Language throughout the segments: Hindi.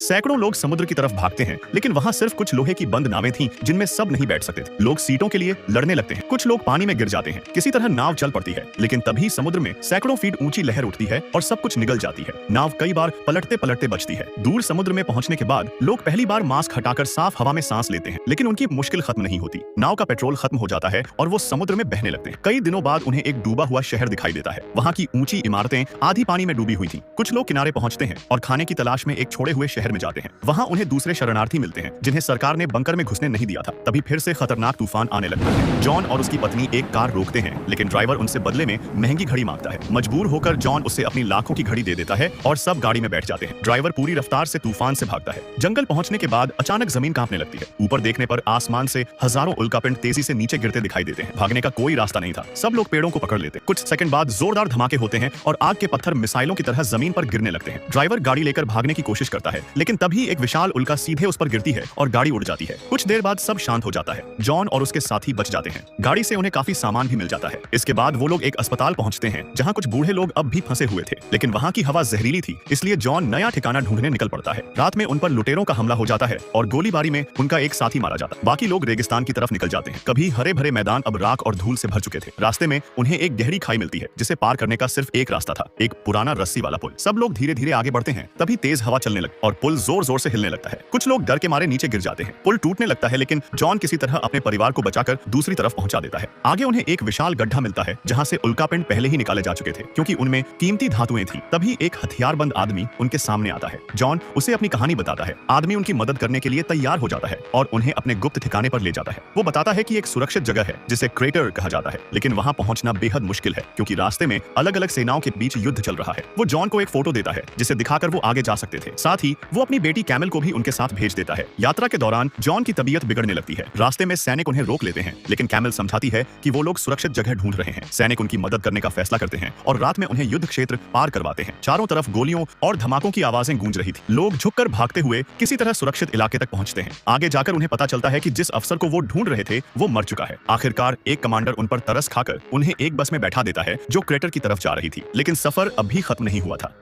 सैकड़ों लोग समुद्र की तरफ भागते हैं, लेकिन वहाँ सिर्फ कुछ लोहे की बंद नावें थीं जिनमें सब नहीं बैठ सकते थे। लोग सीटों के लिए लड़ने लगते हैं, कुछ लोग पानी में गिर जाते हैं। किसी तरह नाव चल पड़ती है, लेकिन तभी समुद्र में सैकड़ों फीट ऊंची लहर उठती है और सब कुछ निगल जाती है। नाव कई बार पलटते पलटते बचती है। दूर समुद्र में पहुंचने के बाद लोग पहली बार मास्क हटाकर साफ हवा में सांस लेते हैं, लेकिन उनकी मुश्किल खत्म नहीं होती। नाव का पेट्रोल खत्म हो जाता है और वो समुद्र में बहने लगते हैं। कई दिनों बाद उन्हें एक डूबा हुआ शहर दिखाई देता है। वहाँ की ऊंची इमारतें आधी पानी में डूबी हुई थी। कुछ लोग किनारे पहुंचते हैं और खाने की तलाश में एक छोड़े हुए शहर में जाते हैं। वहाँ उन्हें दूसरे शरणार्थी मिलते हैं जिन्हें सरकार ने बंकर में घुसने नहीं दिया था। तभी फिर से खतरनाक तूफान आने लगता है। जॉन और उसकी पत्नी एक कार रोकते हैं, लेकिन ड्राइवर उनसे बदले में महंगी घड़ी मांगता है। मजबूर होकर जॉन उसे अपनी लाखों की घड़ी दे देता है और सब गाड़ी में बैठ जाते हैं। ड्राइवर पूरी रफ्तार से तूफान से भागता है। जंगल पहुंचने के बाद अचानक जमीन कांपने लगती है। ऊपर देखने पर आसमान से हजारों उल्कापिंड तेजी से नीचे गिरते दिखाई देते हैं। भागने का कोई रास्ता नहीं था। सब लोग पेड़ों को पकड़ लेते हैं। कुछ सेकंड बाद जोरदार धमाके होते हैं और आग के पत्थर मिसाइलों की तरह जमीन पर गिरने लगते हैं। ड्राइवर गाड़ी लेकर भागने की कोशिश करता है, लेकिन तभी एक विशाल उल्का सीधे उस पर गिरती है और गाड़ी उड़ जाती है। कुछ देर बाद सब शांत हो जाता है। जॉन और उसके साथी बच जाते हैं। गाड़ी से उन्हें काफी सामान भी मिल जाता है। इसके बाद वो लोग एक अस्पताल पहुंचते हैं जहां कुछ बूढ़े लोग अब भी फंसे हुए थे, लेकिन वहां की हवा जहरीली थी, इसलिए जॉन नया ठिकाना ढूंढने निकल पड़ता है। रात में उन पर लुटेरों का हमला हो जाता है और गोलीबारी में उनका एक साथी मारा जाता है। बाकी लोग रेगिस्तान की तरफ निकल जाते हैं। कभी हरे भरे मैदान अब राख और धूल से भर चुके थे। रास्ते में उन्हें एक गहरी खाई मिलती है जिसे पार करने का सिर्फ एक रास्ता था, एक पुराना रस्सी वाला पुल। सब लोग धीरे धीरे आगे बढ़ते हैं। तभी तेज हवा चलने लगती और पुल जोर जोर से हिलने लगता है। कुछ लोग डर के मारे नीचे गिर जाते हैं। पुल टूटने लगता है, लेकिन जॉन किसी तरह अपने परिवार को बचाकर दूसरी तरफ पहुंचा देता है। आगे उन्हें एक विशाल गड्ढा मिलता है जहां से उल्कापिंड पहले ही निकाले जा चुके थे, क्योंकि उनमें कीमती धातुएं थी। तभी एक हथियारबंद आदमी उनके सामने आता है। जॉन उसे अपनी कहानी बताता है। आदमी उनकी मदद करने के लिए तैयार हो जाता है और उन्हें अपने गुप्त ठिकाने पर ले जाता है। वो बताता है कि एक सुरक्षित जगह है जिसे क्रेटर कहा जाता है, लेकिन वहां पहुंचना बेहद मुश्किल है क्योंकि रास्ते में अलग अलग सेनाओं के बीच युद्ध चल रहा है। वो जॉन को एक फोटो देता है जिसे दिखाकर वो आगे जा सकते थे। साथ ही वो अपनी बेटी कैमल को भी उनके साथ भेज देता है। यात्रा के दौरान जॉन की तबीयत बिगड़ने लगती है। रास्ते में सैनिक उन्हें रोक लेते हैं, लेकिन कैमल समझाती है कि वो लोग सुरक्षित जगह ढूंढ रहे हैं। सैनिक उनकी मदद करने का फैसला करते हैं और रात में उन्हें युद्ध क्षेत्र पार करवाते हैं। चारों तरफ गोलियों और धमाकों की आवाजें गूंज रही थी। लोग झुककर भागते हुए किसी तरह सुरक्षित इलाके तक पहुंचते हैं। आगे जाकर उन्हें पता चलता है कि जिस अफसर को वो ढूंढ रहे थे वो मर चुका है। आखिरकार एक कमांडर उन पर तरस खाकर उन्हें एक बस में बैठा देता है जो क्रेटर की तरफ जा रही थी, लेकिन सफर अभी खत्म नहीं हुआ था।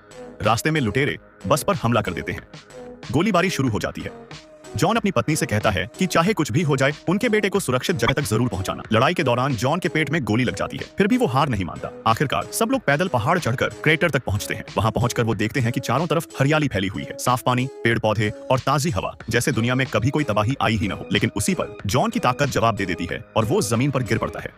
रास्ते में लुटेरे बस पर हमला कर देते हैं। गोलीबारी शुरू हो जाती है। जॉन अपनी पत्नी से कहता है कि चाहे कुछ भी हो जाए उनके बेटे को सुरक्षित जगह तक जरूर पहुंचाना। लड़ाई के दौरान जॉन के पेट में गोली लग जाती है, फिर भी वो हार नहीं मानता। आखिरकार सब लोग पैदल पहाड़ चढ़कर क्रेटर तक पहुंचते हैं। वहां पहुंचकर वो देखते हैं कि चारों तरफ हरियाली फैली हुई है, साफ पानी, पेड़ पौधे और ताजी हवा, जैसे दुनिया में कभी कोई तबाही आई ही न हो। लेकिन उसी पर जॉन की ताकत जवाब दे देती है और वो जमीन पर गिर पड़ता है।